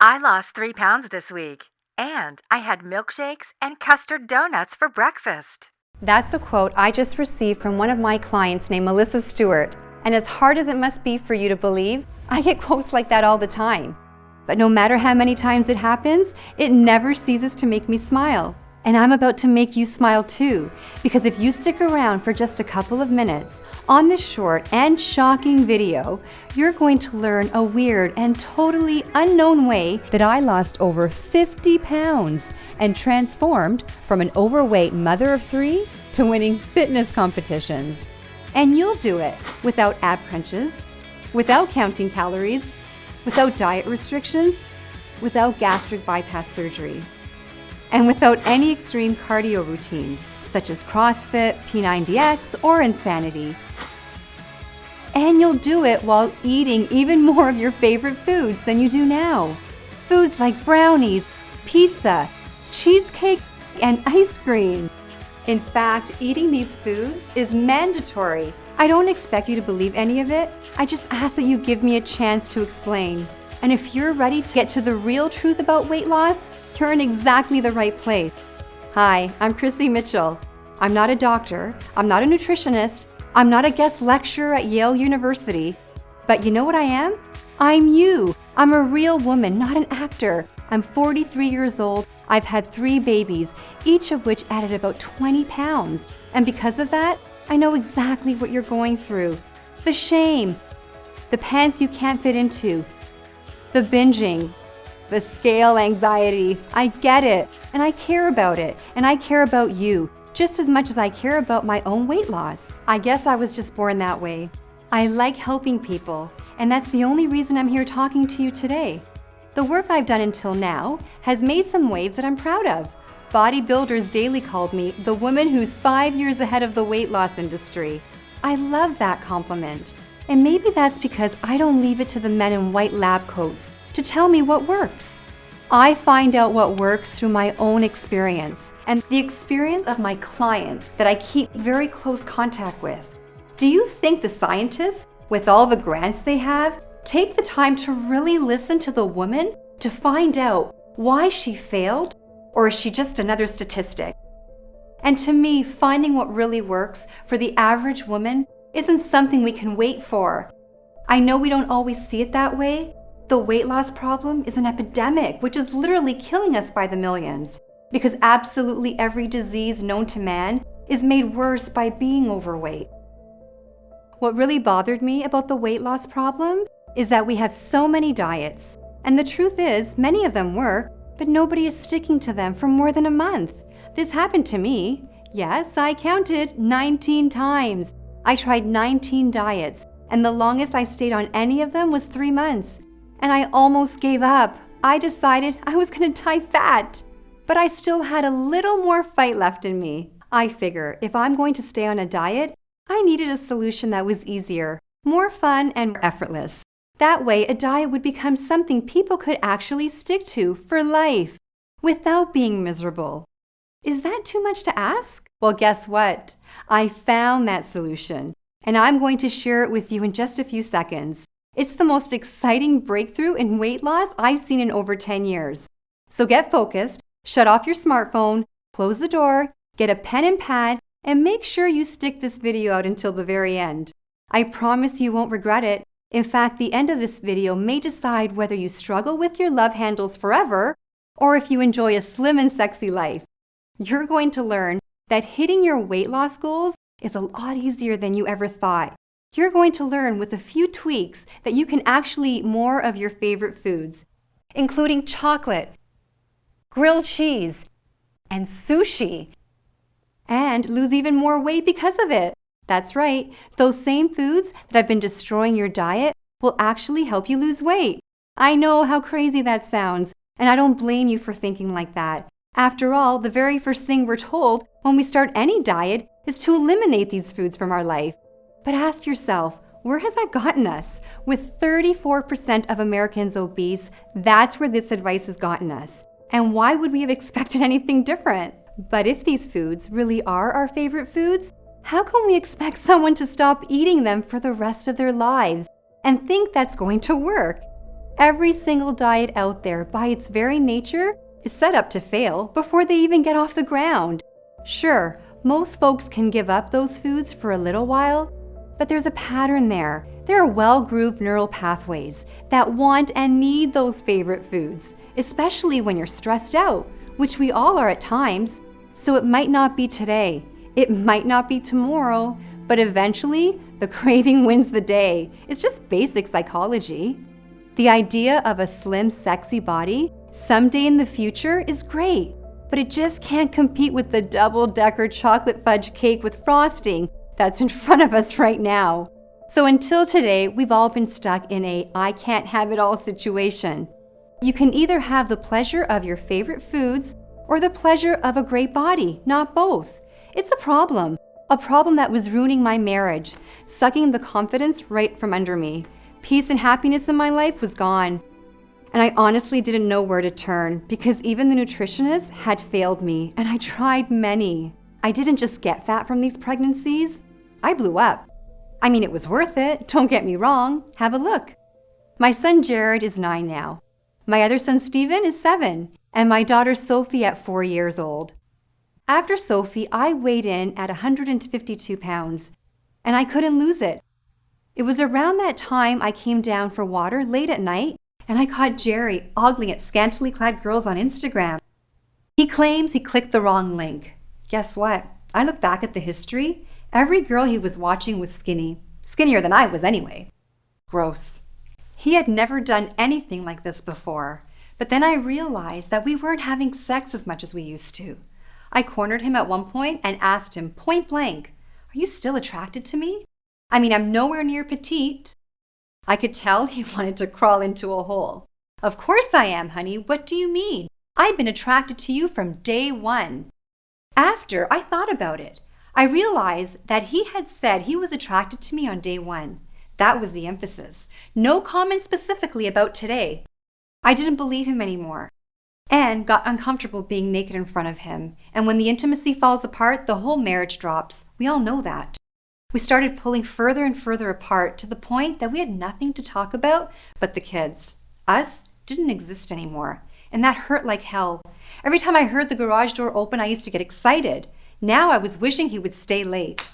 I lost 3 pounds this week, and I had milkshakes and custard donuts for breakfast. That's a quote I just received from one of my clients named Melissa Stewart. And as hard as it must be for you to believe, I get quotes like that all the time. But no matter how many times it happens, it never ceases to make me smile. And I'm about to make you smile too, because if you stick around for just a couple of minutes on this short and shocking video, you're going to learn a weird and totally unknown way that I lost over 50 pounds and transformed from an overweight mother of 3 to winning fitness competitions. And you'll do it without ab crunches, without counting calories, without diet restrictions, without gastric bypass surgery, and without any extreme cardio routines, such as CrossFit, P90X, or Insanity. And you'll do it while eating even more of your favorite foods than you do now. Foods like brownies, pizza, cheesecake, and ice cream. In fact, eating these foods is mandatory. I don't expect you to believe any of it. I just ask that you give me a chance to explain. And if you're ready to get to the real truth about weight loss, you're in exactly the right place. Hi, I'm Chrissy Mitchell. I'm not a doctor. I'm not a nutritionist. I'm not a guest lecturer at Yale University. But you know what I am? I'm you. I'm a real woman, not an actor. I'm 43 years old. I've had 3 babies, each of which added about 20 pounds. And because of that, I know exactly what you're going through. The shame, the pants you can't fit into, the binging, the scale anxiety. I get it, and I care about it, and I care about you, just as much as I care about my own weight loss. I guess I was just born that way. I like helping people, and that's the only reason I'm here talking to you today. The work I've done until now has made some waves that I'm proud of. Bodybuilders Daily called me the woman who's 5 years ahead of the weight loss industry. I love that compliment. And maybe that's because I don't leave it to the men in white lab coats to tell me what works. I find out what works through my own experience and the experience of my clients that I keep very close contact with. Do you think the scientists, with all the grants they have, take the time to really listen to the woman to find out why she failed, or is she just another statistic? And to me, finding what really works for the average woman isn't something we can wait for. I know we don't always see it that way. The weight loss problem is an epidemic, which is literally killing us by the millions, because absolutely every disease known to man is made worse by being overweight. What really bothered me about the weight loss problem is that we have so many diets, and the truth is, many of them work, but nobody is sticking to them for more than a month. This happened to me. Yes, I counted 19 times. I tried 19 diets, and the longest I stayed on any of them was 3 months. And I almost gave up. I decided I was gonna die fat. But I still had a little more fight left in me. I figure if I'm going to stay on a diet, I needed a solution that was easier, more fun, and more effortless. That way, a diet would become something people could actually stick to for life, without being miserable. Is that too much to ask? Well, guess what? I found that solution, and I'm going to share it with you in just a few seconds. It's the most exciting breakthrough in weight loss I've seen in over 10 years. So get focused, shut off your smartphone, close the door, get a pen and pad, and make sure you stick this video out until the very end. I promise you won't regret it. In fact, the end of this video may decide whether you struggle with your love handles forever or if you enjoy a slim and sexy life. You're going to learn that hitting your weight loss goals is a lot easier than you ever thought. You're going to learn with a few tweaks that you can actually eat more of your favorite foods, including chocolate, grilled cheese, and sushi, and lose even more weight because of it. That's right, those same foods that have been destroying your diet will actually help you lose weight. I know how crazy that sounds, and I don't blame you for thinking like that. After all, the very first thing we're told when we start any diet is to eliminate these foods from our life. But ask yourself, where has that gotten us? With 34% of Americans obese, that's where this advice has gotten us. And why would we have expected anything different? But if these foods really are our favorite foods, how can we expect someone to stop eating them for the rest of their lives and think that's going to work? every single diet out there, by its very nature, is set up to fail before they even get off the ground. Sure, most folks can give up those foods for a little while, but there's a pattern there. There are well-grooved neural pathways that want and need those favorite foods, especially when you're stressed out, which we all are at times. So it might not be today, it might not be tomorrow, but eventually the craving wins the day. It's just basic psychology. The idea of a slim, sexy body someday in the future is great, but it just can't compete with the double-decker chocolate fudge cake with frosting that's in front of us right now. So until today, we've all been stuck in a I can't have it all situation. You can either have the pleasure of your favorite foods or the pleasure of a great body, not both. It's a problem that was ruining my marriage, sucking the confidence right from under me. Peace and happiness in my life was gone. And I honestly didn't know where to turn because even the nutritionist had failed me, and I tried many. I didn't just get fat from these pregnancies, I blew up. I mean, it was worth it, don't get me wrong. Have a look. My son Jared is 9 now. My other son Steven is 7, and my daughter Sophie at 4 years old. After Sophie, I weighed in at 152 pounds, and I couldn't lose it. It was around that time I came down for water late at night, and I caught Jerry ogling at scantily clad girls on Instagram. He claims he clicked the wrong link. Guess what? I look back at the history. Every girl he was watching was skinny. Skinnier than I was anyway. Gross. He had never done anything like this before, but then I realized that we weren't having sex as much as we used to. I cornered him at one point and asked him point blank, "Are you still attracted to me? I mean, I'm nowhere near petite." I could tell he wanted to crawl into a hole. "Of course I am, honey. What do you mean? I've been attracted to you from day one." After I thought about it, I realized that he had said he was attracted to me on day one. That was the emphasis. No comment specifically about today. I didn't believe him anymore and got uncomfortable being naked in front of him. And when the intimacy falls apart, the whole marriage drops. We all know that. We started pulling further and further apart to the point that we had nothing to talk about but the kids. Us didn't exist anymore, and that hurt like hell. Every time I heard the garage door open, I used to get excited. Now I was wishing he would stay late.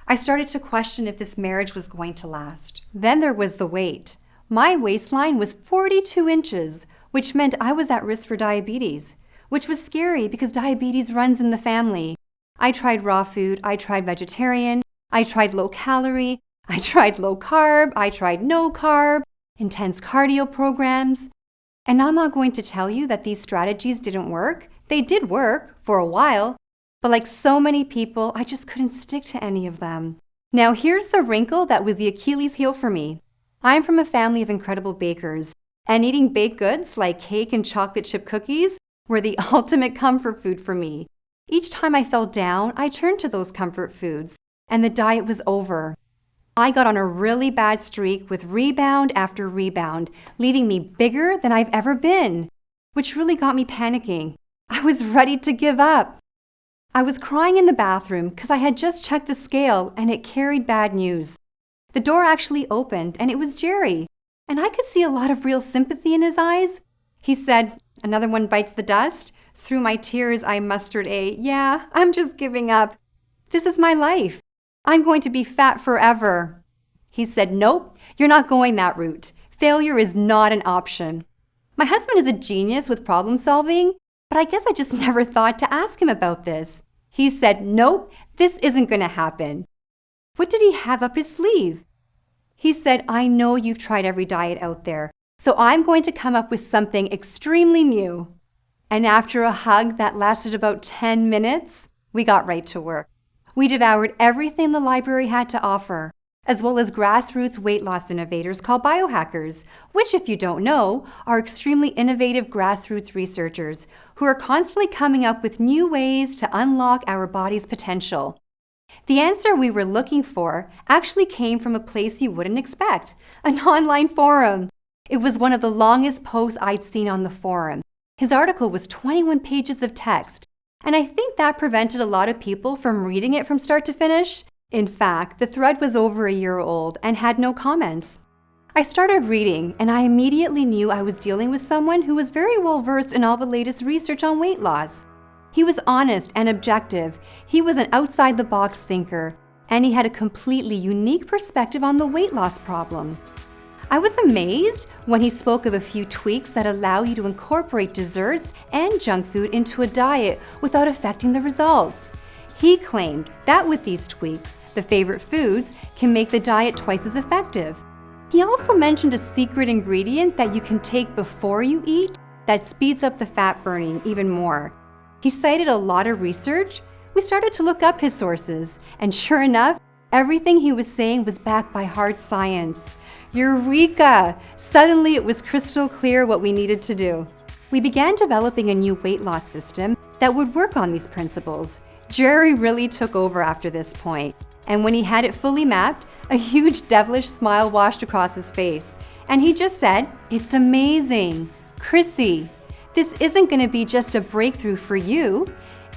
I started to question if this marriage was going to last. Then there was the weight. My waistline was 42 inches, which meant I was at risk for diabetes, which was scary because diabetes runs in the family. I tried raw food, I tried vegetarian, I tried low calorie, I tried low carb, I tried no carb, intense cardio programs. And I'm not going to tell you that these strategies didn't work. They did work for a while, but like so many people, I just couldn't stick to any of them. Now here's the wrinkle that was the Achilles heel for me. I'm from a family of incredible bakers, and eating baked goods like cake and chocolate chip cookies were the ultimate comfort food for me. Each time I fell down, I turned to those comfort foods, and the diet was over. I got on a really bad streak with rebound after rebound, leaving me bigger than I've ever been, which really got me panicking. I was ready to give up. I was crying in the bathroom because I had just checked the scale and it carried bad news. The door actually opened and it was Jerry, and I could see a lot of real sympathy in his eyes. He said, "Another one bites the dust?" Through my tears, I mustered "Yeah, I'm just giving up. This is my life. I'm going to be fat forever." He said, "Nope, you're not going that route. Failure is not an option." My husband is a genius with problem solving, but I guess I just never thought to ask him about this. He said, "Nope, this isn't going to happen." What did he have up his sleeve? He said, "I know you've tried every diet out there, so I'm going to come up with something extremely new." And after a hug that lasted about 10 minutes, we got right to work. We devoured everything the library had to offer, as well as grassroots weight loss innovators called biohackers, which, if you don't know, are extremely innovative grassroots researchers who are constantly coming up with new ways to unlock our body's potential. The answer we were looking for actually came from a place you wouldn't expect, an online forum. It was one of the longest posts I'd seen on the forum. His article was 21 pages of text, and I think that prevented a lot of people from reading it from start to finish. In fact, the thread was over a year old and had no comments. I started reading, and I immediately knew I was dealing with someone who was very well versed in all the latest research on weight loss. He was honest and objective, he was an outside-the-box thinker, and he had a completely unique perspective on the weight loss problem. I was amazed when he spoke of a few tweaks that allow you to incorporate desserts and junk food into a diet without affecting the results. He claimed that with these tweaks, the favorite foods can make the diet twice as effective. He also mentioned a secret ingredient that you can take before you eat that speeds up the fat burning even more. He cited a lot of research. We started to look up his sources, and sure enough, everything he was saying was backed by hard science. Eureka! Suddenly it was crystal clear what we needed to do. We began developing a new weight loss system that would work on these principles. Jerry really took over after this point, and when he had it fully mapped, a huge devilish smile washed across his face, and he just said, "It's amazing. Chrissy, this isn't going to be just a breakthrough for you.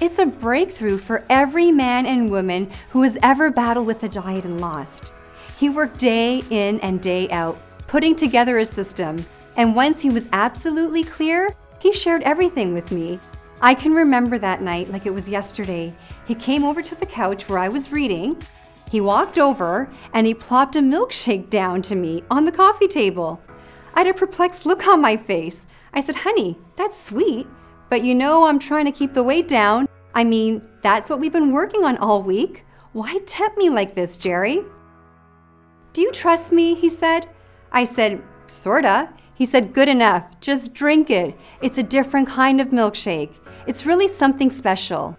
It's a breakthrough for every man and woman who has ever battled with a diet and lost." He worked day in and day out, putting together a system, and once he was absolutely clear, he shared everything with me. I can remember that night like it was yesterday. He came over to the couch where I was reading. He walked over and he plopped a milkshake down to me on the coffee table. I had a perplexed look on my face. I said, "Honey, that's sweet, but you know I'm trying to keep the weight down. I mean, that's what we've been working on all week. Why tempt me like this, Jerry?" "Do you trust me?" he said. I said, "Sorta." He said, "Good enough. Just drink it. It's a different kind of milkshake. It's really something special."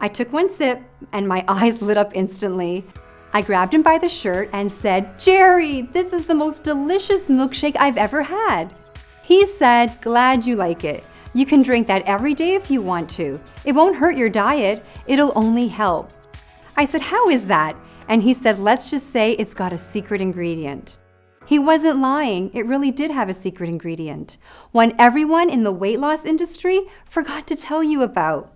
I took one sip and my eyes lit up instantly. I grabbed him by the shirt and said, "Jerry, this is the most delicious milkshake I've ever had." He said, "Glad you like it. You can drink that every day if you want to. It won't hurt your diet. It'll only help." I said, "How is that?" And he said, "Let's just say it's got a secret ingredient." He wasn't lying. It really did have a secret ingredient, one everyone in the weight loss industry forgot to tell you about.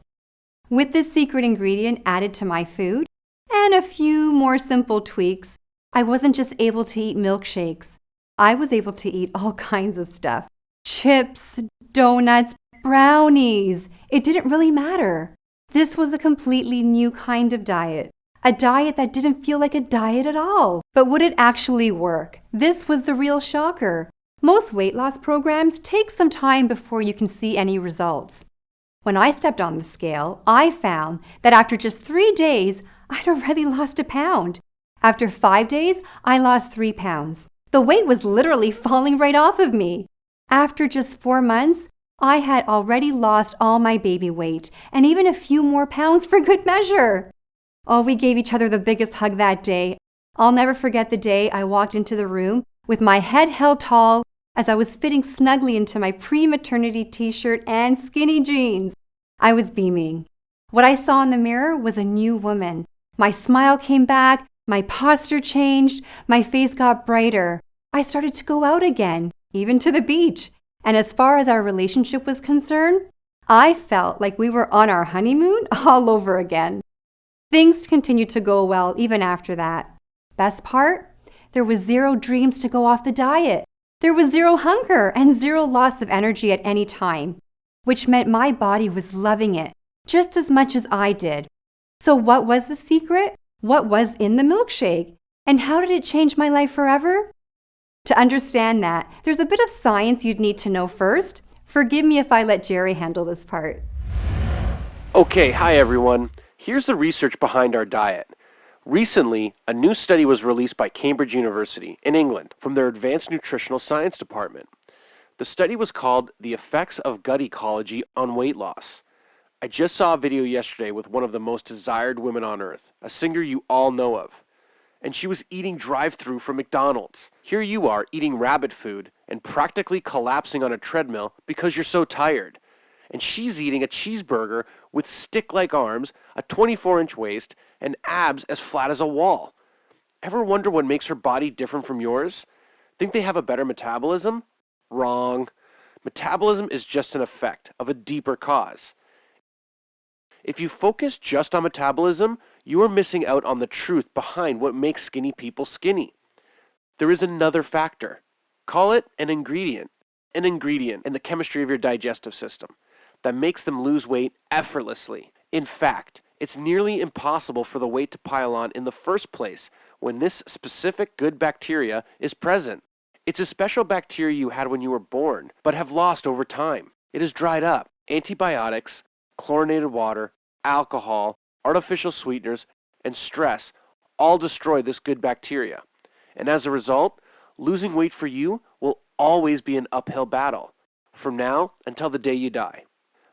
With this secret ingredient added to my food and a few more simple tweaks, I wasn't just able to eat milkshakes. I was able to eat all kinds of stuff. Chips, donuts, brownies. It didn't really matter. This was a completely new kind of diet. A diet that didn't feel like a diet at all. But would it actually work? This was the real shocker. Most weight loss programs take some time before you can see any results. When I stepped on the scale, I found that after just 3 days, I'd already lost a pound. After 5 days, I lost 3 pounds. The weight was literally falling right off of me. After just 4 months, I had already lost all my baby weight and even a few more pounds for good measure. Oh, we gave each other the biggest hug that day. I'll never forget the day I walked into the room with my head held tall as I was fitting snugly into my pre-maternity t-shirt and skinny jeans. I was beaming. What I saw in the mirror was a new woman. My smile came back, my posture changed, my face got brighter. I started to go out again, even to the beach. And as far as our relationship was concerned, I felt like we were on our honeymoon all over again. Things continued to go well even after that. Best part? There was zero dreams to go off the diet. There was zero hunger and zero loss of energy at any time, which meant my body was loving it just as much as I did. So what was the secret? What was in the milkshake? And how did it change my life forever? To understand that, there's a bit of science you'd need to know first. Forgive me if I let Jerry handle this part. Okay, hi everyone. Here's the research behind our diet. Recently, a new study was released by Cambridge University in England from their Advanced Nutritional Science Department. The study was called The Effects of Gut Ecology on Weight Loss. I just saw a video yesterday with one of the most desired women on earth, a singer you all know of. And she was eating drive-thru from McDonald's. Here you are eating rabbit food and practically collapsing on a treadmill because you're so tired. And she's eating a cheeseburger with stick-like arms, a 24-inch waist, and abs as flat as a wall. Ever wonder what makes her body different from yours? Think they have a better metabolism? Wrong. Metabolism is just an effect of a deeper cause. If you focus just on metabolism, you are missing out on the truth behind what makes skinny people skinny. there is another factor. Call it an ingredient in the chemistry of your digestive system that makes them lose weight effortlessly. In fact, it's nearly impossible for the weight to pile on in the first place when this specific good bacteria is present. It's a special bacteria you had when you were born, but have lost over time. It is dried up. Antibiotics, chlorinated water, alcohol, artificial sweeteners, and stress all destroy this good bacteria. And as a result, losing weight for you will always be an uphill battle, from now until the day you die.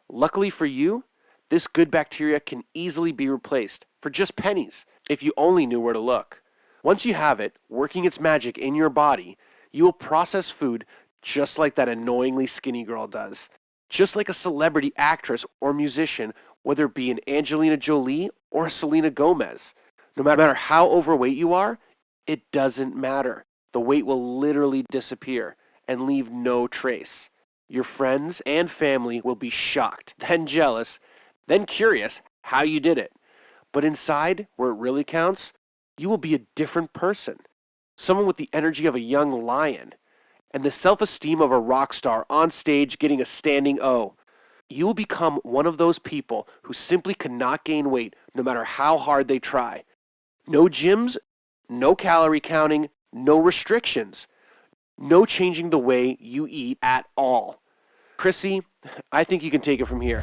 Luckily for you, this good bacteria can easily be replaced for just pennies if you only knew where to look. Once you have it working its magic in your body, you will process food just like that annoyingly skinny girl does. Just like a celebrity actress or musician, whether it be an Angelina Jolie or a Selena Gomez. No matter how overweight you are, it doesn't matter. The weight will literally disappear and leave no trace. Your friends and family will be shocked, then jealous, then curious how you did it. But inside, where it really counts, you will be a different person. Someone with the energy of a young lion and the self-esteem of a rock star on stage getting a standing O. You will become one of those people who simply cannot gain weight no matter how hard they try. No gyms, no calorie counting, no restrictions, no changing the way you eat at all. Chrissy, I think you can take it from here.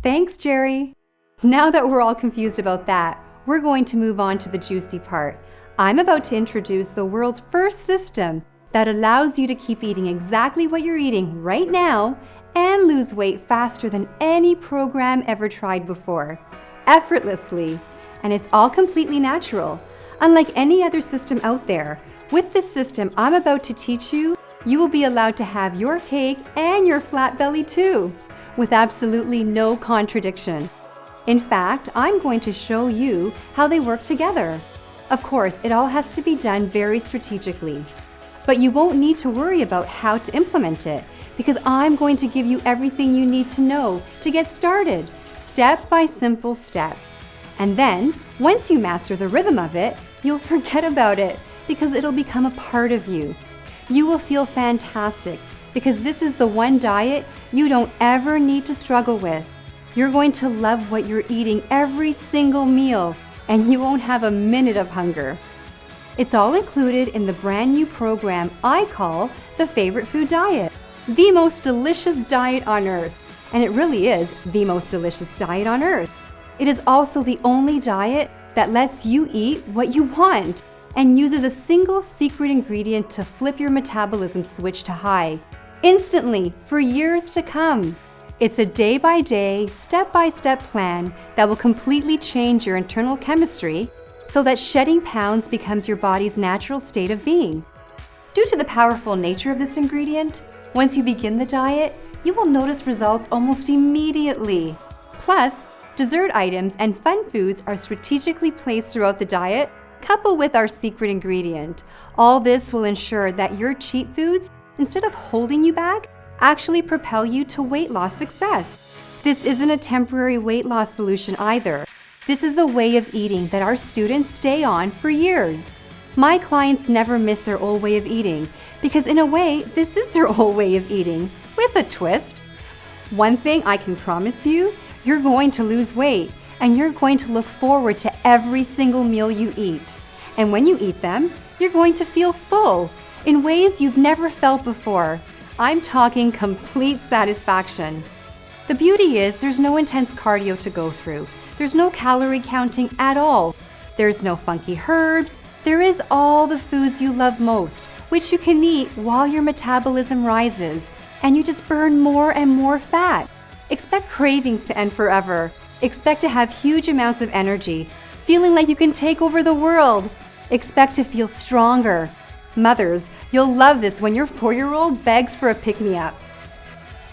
Thanks, Jerry. Now that we're all confused about that, we're going to move on to the juicy part. I'm about to introduce the world's first system that allows you to keep eating exactly what you're eating right now and lose weight faster than any program ever tried before, effortlessly. And it's all completely natural. Unlike any other system out there, with this system I'm about to teach you, you will be allowed to have your cake and your flat belly too, with absolutely no contradiction. In fact, I'm going to show you how they work together. Of course, it all has to be done very strategically, but you won't need to worry about how to implement it because I'm going to give you everything you need to know to get started, step by simple step. And then, once you master the rhythm of it, you'll forget about it because it'll become a part of you. You will feel fantastic because this is the one diet you don't ever need to struggle with. You're going to love what you're eating every single meal, and you won't have a minute of hunger. It's all included in the brand new program I call the Favorite Food Diet, the most delicious diet on earth. And it really is the most delicious diet on earth. It is also the only diet that lets you eat what you want and uses a single secret ingredient to flip your metabolism switch to high, instantly, for years to come. It's a day-by-day, step-by-step plan that will completely change your internal chemistry so that shedding pounds becomes your body's natural state of being. Due to the powerful nature of this ingredient, once you begin the diet, you will notice results almost immediately. Plus, dessert items and fun foods are strategically placed throughout the diet, coupled with our secret ingredient. All this will ensure that your cheat foods, instead of holding you back, actually propel you to weight loss success. This isn't a temporary weight loss solution either. This is a way of eating that our students stay on for years. My clients never miss their old way of eating because in a way, this is their old way of eating, with a twist. One thing I can promise you, you're going to lose weight and you're going to look forward to every single meal you eat. And when you eat them, you're going to feel full in ways you've never felt before. I'm talking complete satisfaction. The beauty is there's no intense cardio to go through. There's no calorie counting at all. There's no funky herbs. There is all the foods you love most, which you can eat while your metabolism rises, and you just burn more and more fat. Expect cravings to end forever. Expect to have huge amounts of energy, feeling like you can take over the world. Expect to feel stronger. Mothers, you'll love this when your 4-year-old begs for a pick-me-up.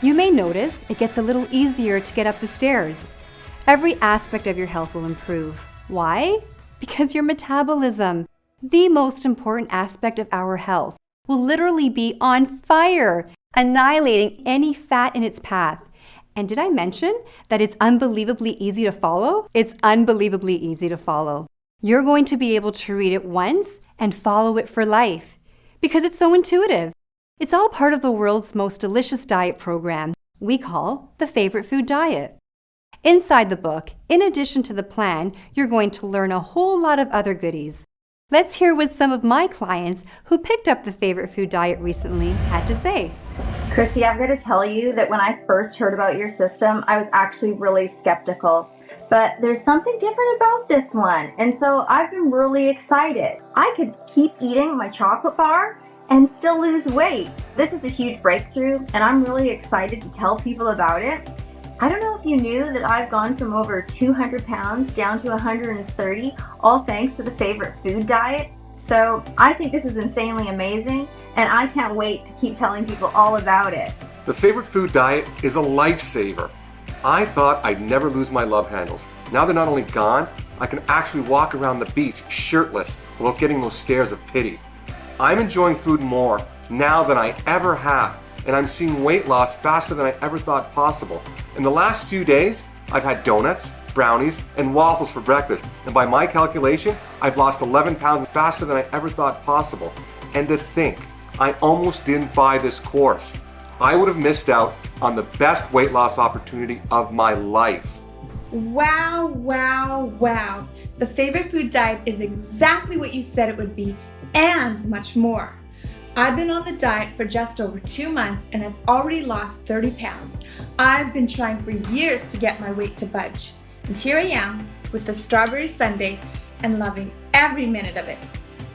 You may notice it gets a little easier to get up the stairs. Every aspect of your health will improve. Why? Because your metabolism, the most important aspect of our health, will literally be on fire, annihilating any fat in its path. And did I mention that it's unbelievably easy to follow? It's unbelievably easy to follow. You're going to be able to read it once and follow it for life because it's so intuitive. It's all part of the world's most delicious diet program we call the Favorite Food Diet. Inside the book, in addition to the plan, you're going to learn a whole lot of other goodies. Let's hear what some of my clients who picked up the Favorite Food Diet recently had to say. Chrissy, I've got to tell you that when I first heard about your system, I was actually really skeptical. But there's something different about this one, and so I've been really excited. I could keep eating my chocolate bar and still lose weight. This is a huge breakthrough, and I'm really excited to tell people about it. I don't know if you knew that I've gone from over 200 pounds down to 130, all thanks to the Favorite Food Diet. So I think this is insanely amazing, and I can't wait to keep telling people all about it. The Favorite Food Diet is a lifesaver. I thought I'd never lose my love handles. Now they're not only gone, I can actually walk around the beach shirtless without getting those stares of pity. I'm enjoying food more now than I ever have, and I'm seeing weight loss faster than I ever thought possible. In the last few days, I've had donuts, brownies, and waffles for breakfast, and by my calculation, I've lost 11 pounds faster than I ever thought possible. And to think, I almost didn't buy this course. I would have missed out on the best weight loss opportunity of my life. Wow, wow, wow. The Favorite Food Diet is exactly what you said it would be, and much more. I've been on the diet for just over 2 months and I've already lost 30 pounds. I've been trying for years to get my weight to budge. And here I am with the strawberry sundae and loving every minute of it.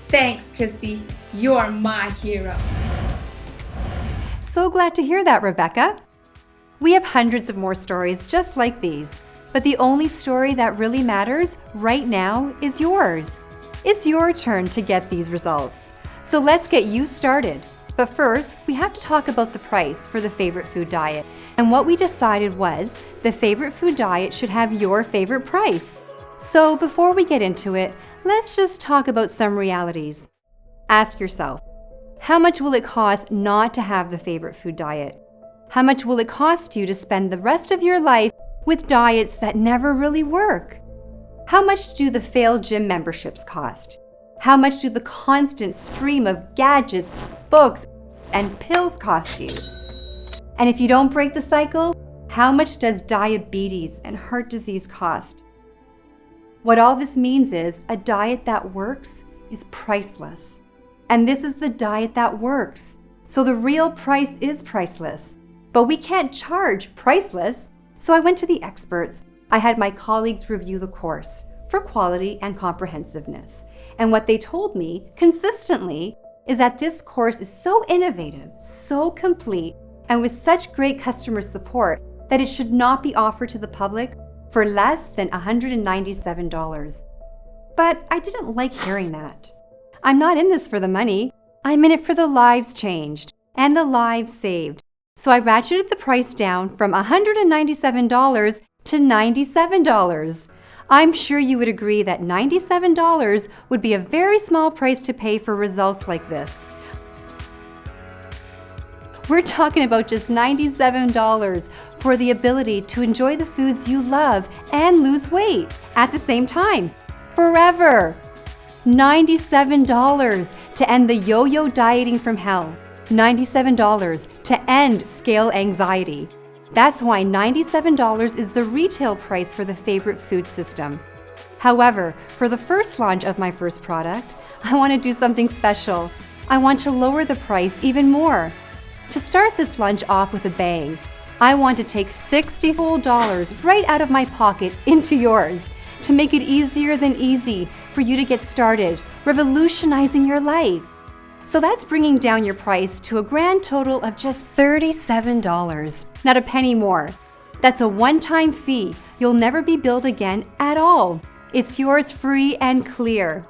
Thanks, Chrissy. You're my hero. So glad to hear that, Rebecca. We have hundreds of more stories just like these, but the only story that really matters right now is yours. It's your turn to get these results. So let's get you started. But first, we have to talk about the price for the Favorite Food Diet. And what we decided was the Favorite Food Diet should have your favorite price. So before we get into it, let's just talk about some realities. Ask yourself, how much will it cost not to have the Favorite Food Diet? How much will it cost you to spend the rest of your life with diets that never really work? How much do the failed gym memberships cost? How much do the constant stream of gadgets, books, and pills cost you? And if you don't break the cycle, how much does diabetes and heart disease cost? What all this means is a diet that works is priceless. And this is the diet that works. So the real price is priceless. But we can't charge priceless. So I went to the experts. I had my colleagues review the course for quality and comprehensiveness. And what they told me consistently is that this course is so innovative, so complete, and with such great customer support that it should not be offered to the public for less than $197. But I didn't like hearing that. I'm not in this for the money. I'm in it for the lives changed and the lives saved. So I ratcheted the price down from $197 to $97. I'm sure you would agree that $97 would be a very small price to pay for results like this. We're talking about just $97 for the ability to enjoy the foods you love and lose weight at the same time, forever. $97 to end the yo-yo dieting from hell. $97 to end scale anxiety. That's why $97 is the retail price for the Favorite Food System. However, for the first launch of my first product, I want to do something special. I want to lower the price even more. To start this launch off with a bang, I want to take $60 full right out of my pocket into yours to make it easier than easy for you to get started, revolutionizing your life. So that's bringing down your price to a grand total of just $37, not a penny more. That's a one-time fee. You'll never be billed again at all. It's yours free and clear.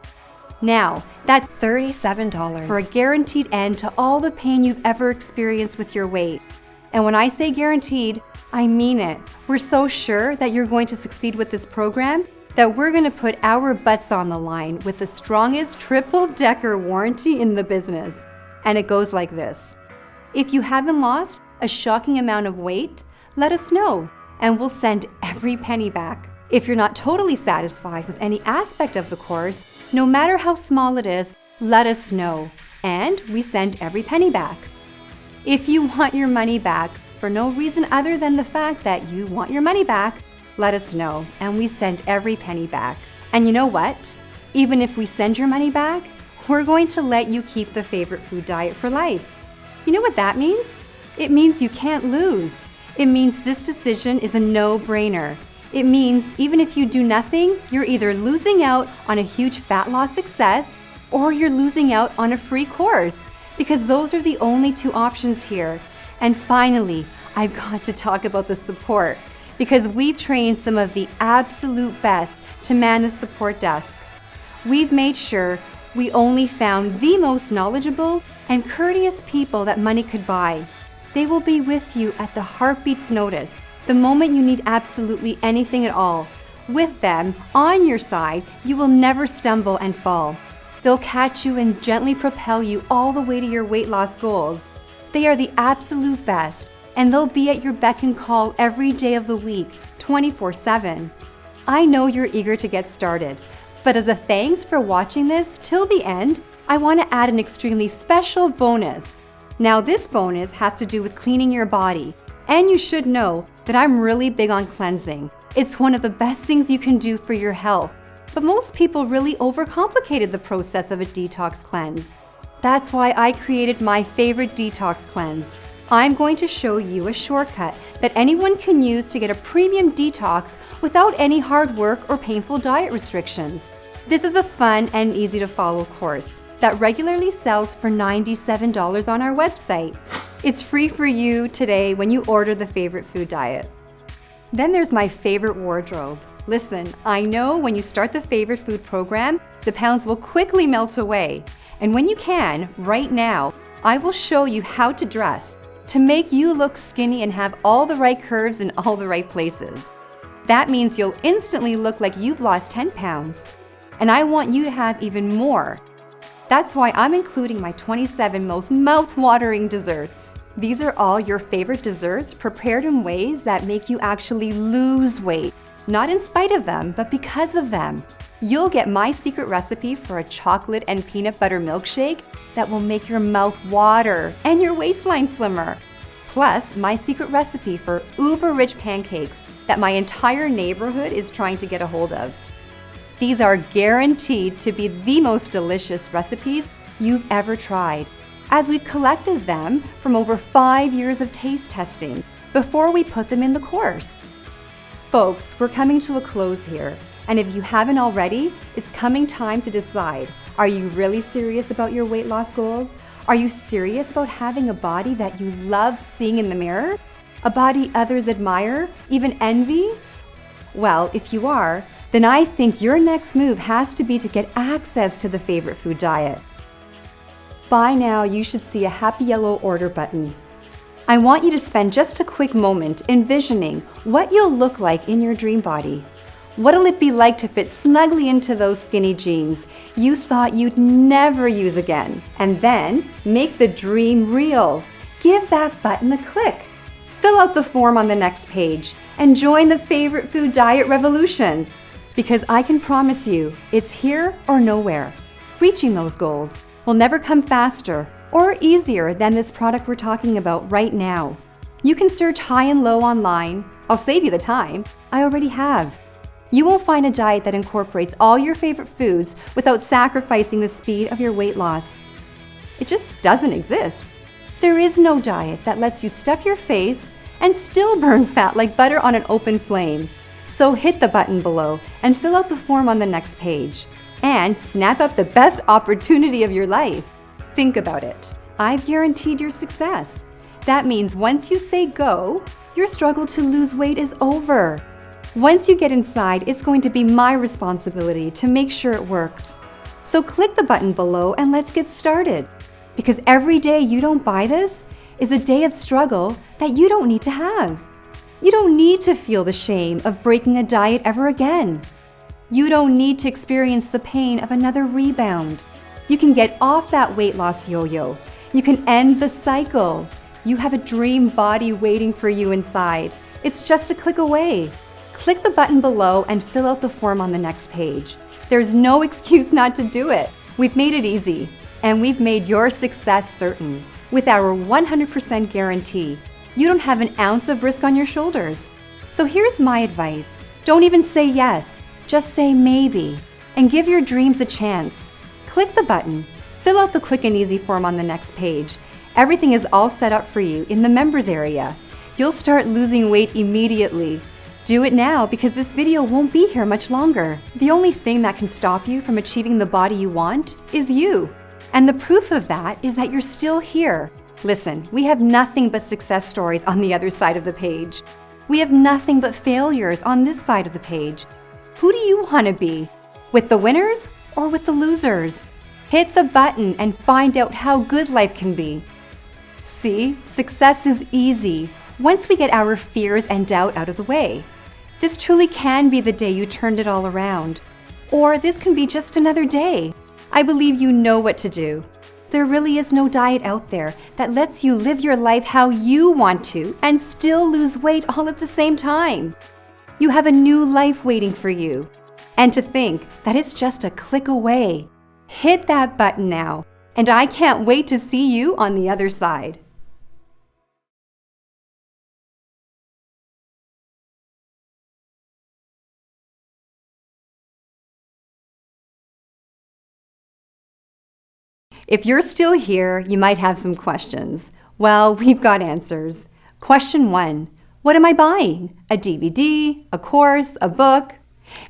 Now, that's $37 for a guaranteed end to all the pain you've ever experienced with your weight. And when I say guaranteed, I mean it. We're so sure that you're going to succeed with this program that we're going to put our butts on the line with the strongest triple-decker warranty in the business. And it goes like this. If you haven't lost a shocking amount of weight, let us know, and we'll send every penny back. If you're not totally satisfied with any aspect of the course, no matter how small it is, let us know, and we send every penny back. If you want your money back for no reason other than the fact that you want your money back, let us know, and we send every penny back. And you know what? Even if we send your money back, we're going to let you keep the favorite food diet for life. You know what that means? It means you can't lose. It means this decision is a no-brainer. It means even if you do nothing, you're either losing out on a huge fat loss success or you're losing out on a free course, because those are the only two options here. And finally, I've got to talk about the support, because we've trained some of the absolute best to man the support desk. We've made sure we only found the most knowledgeable and courteous people that money could buy. They will be with you at the heartbeat's notice, the moment you need absolutely anything at all. With them on your side, you will never stumble and fall. They'll catch you and gently propel you all the way to your weight loss goals. They are the absolute best, and they'll be at your beck and call every day of the week, 24/7. I know you're eager to get started, but as a thanks for watching this till the end, I want to add an extremely special bonus. Now, this bonus has to do with cleaning your body, and you should know that I'm really big on cleansing. It's one of the best things you can do for your health, but most people really overcomplicated the process of a detox cleanse. That's why I created my favorite detox cleanse. I'm going to show you a shortcut that anyone can use to get a premium detox without any hard work or painful diet restrictions. This is a fun and easy to follow course that regularly sells for $97 on our website. It's free for you today when you order the favorite food diet. Then there's my favorite wardrobe. Listen, I know when you start the favorite food program, the pounds will quickly melt away. And when you can, right now, I will show you how to dress to make you look skinny and have all the right curves in all the right places. That means you'll instantly look like you've lost 10 pounds. And I want you to have even more. That's why I'm including my 27 most mouth-watering desserts. These are all your favorite desserts prepared in ways that make you actually lose weight. Not in spite of them, but because of them. You'll get my secret recipe for a chocolate and peanut butter milkshake that will make your mouth water and your waistline slimmer. Plus, my secret recipe for uber-rich pancakes that my entire neighborhood is trying to get a hold of. These are guaranteed to be the most delicious recipes you've ever tried, as we've collected them from over 5 years of taste testing before we put them in the course. Folks, we're coming to a close here, and if you haven't already, it's coming time to decide. Are you really serious about your weight loss goals? Are you serious about having a body that you love seeing in the mirror? A body others admire, even envy? Well, if you are, then I think your next move has to be to get access to the favorite food diet. By now, you should see a happy yellow order button. I want you to spend just a quick moment envisioning what you'll look like in your dream body. What'll it be like to fit snugly into those skinny jeans you thought you'd never use again? And then make the dream real. Give that button a click. Fill out the form on the next page and join the favorite food diet revolution. Because I can promise you, it's here or nowhere. Reaching those goals will never come faster or easier than this product we're talking about right now. You can search high and low online. I'll save you the time. I already have. You won't find a diet that incorporates all your favorite foods without sacrificing the speed of your weight loss. It just doesn't exist. There is no diet that lets you stuff your face and still burn fat like butter on an open flame. So hit the button below and fill out the form on the next page. And snap up the best opportunity of your life. Think about it. I've guaranteed your success. That means once you say go, your struggle to lose weight is over. Once you get inside, it's going to be my responsibility to make sure it works. So click the button below and let's get started. Because every day you don't buy this is a day of struggle that you don't need to have. You don't need to feel the shame of breaking a diet ever again. You don't need to experience the pain of another rebound. You can get off that weight loss yo-yo. You can end the cycle. You have a dream body waiting for you inside. It's just a click away. Click the button below and fill out the form on the next page. There's no excuse not to do it. We've made it easy, and we've made your success certain. With our 100% guarantee, you don't have an ounce of risk on your shoulders. So here's my advice. Don't even say yes, just say maybe, and give your dreams a chance. Click the button, fill out the quick and easy form on the next page. Everything is all set up for you in the members area. You'll start losing weight immediately. Do it now because this video won't be here much longer. The only thing that can stop you from achieving the body you want is you. And the proof of that is that you're still here. Listen, we have nothing but success stories on the other side of the page. We have nothing but failures on this side of the page. Who do you want to be? With the winners or with the losers? Hit the button and find out how good life can be. See, success is easy once we get our fears and doubt out of the way. This truly can be the day you turned it all around. Or this can be just another day. I believe you know what to do. There really is no diet out there that lets you live your life how you want to and still lose weight all at the same time. You have a new life waiting for you. And to think that it's just a click away. Hit that button now, and I can't wait to see you on the other side. If you're still here, you might have some questions. Well, we've got answers. Question 1. What am I buying? A DVD, a course, a book?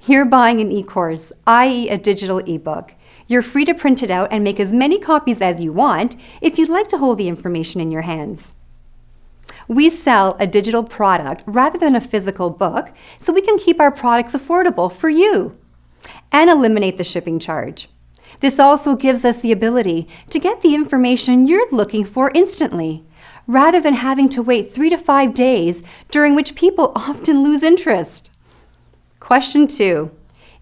You're buying an e-course, i.e. a digital ebook. You're free to print it out and make as many copies as you want if you'd like to hold the information in your hands. We sell a digital product rather than a physical book so we can keep our products affordable for you and eliminate the shipping charge. This also gives us the ability to get the information you're looking for instantly, rather than having to wait 3 to 5 days, during which people often lose interest. Question 2.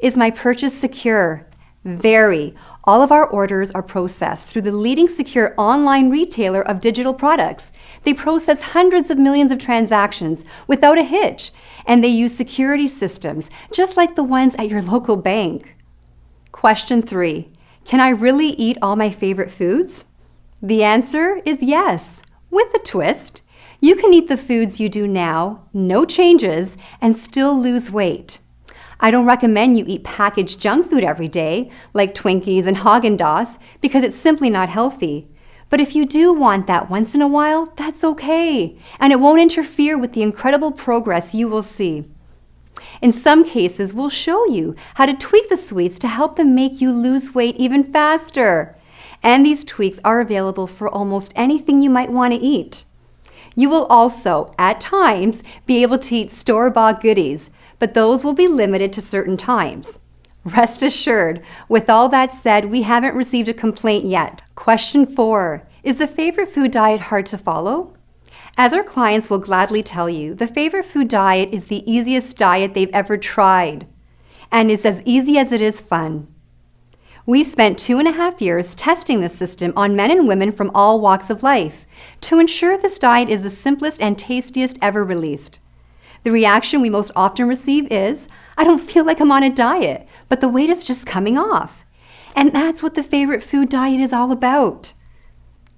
Is my purchase secure? Very. All of our orders are processed through the leading secure online retailer of digital products. They process hundreds of millions of transactions without a hitch, and they use security systems just like the ones at your local bank. Question 3. Can I really eat all my favorite foods? The answer is yes, with a twist. You can eat the foods you do now, no changes, and still lose weight. I don't recommend you eat packaged junk food every day, like Twinkies and Haagen-Dazs, because it's simply not healthy. But if you do want that once in a while, that's okay, and it won't interfere with the incredible progress you will see. In some cases, we'll show you how to tweak the sweets to help them make you lose weight even faster. And these tweaks are available for almost anything you might want to eat. You will also, at times, be able to eat store-bought goodies, but those will be limited to certain times. Rest assured, with all that said, we haven't received a complaint yet. Question 4. Is the favorite food diet hard to follow? As our clients will gladly tell you, the favorite food diet is the easiest diet they've ever tried. And it's as easy as it is fun. We spent 2.5 years testing this system on men and women from all walks of life to ensure this diet is the simplest and tastiest ever released. The reaction we most often receive is, I don't feel like I'm on a diet, but the weight is just coming off. And that's what the favorite food diet is all about.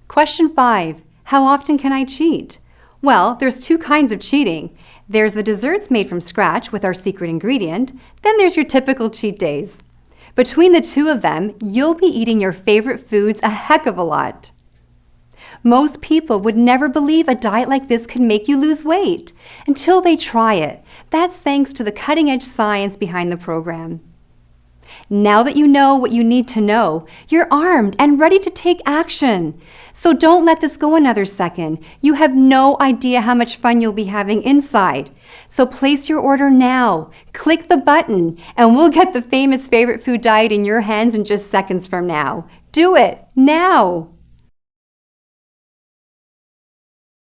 Question 5. How often can I cheat? Well, there's 2 kinds of cheating. There's the desserts made from scratch with our secret ingredient. Then there's your typical cheat days. Between the 2 of them, you'll be eating your favorite foods a heck of a lot. Most people would never believe a diet like this can make you lose weight until they try it. That's thanks to the cutting-edge science behind the program. Now that you know what you need to know, you're armed and ready to take action. So don't let this go another second. You have no idea how much fun you'll be having inside. So place your order now. Click the button, and we'll get the famous favorite food diet in your hands in just seconds from now. Do it now.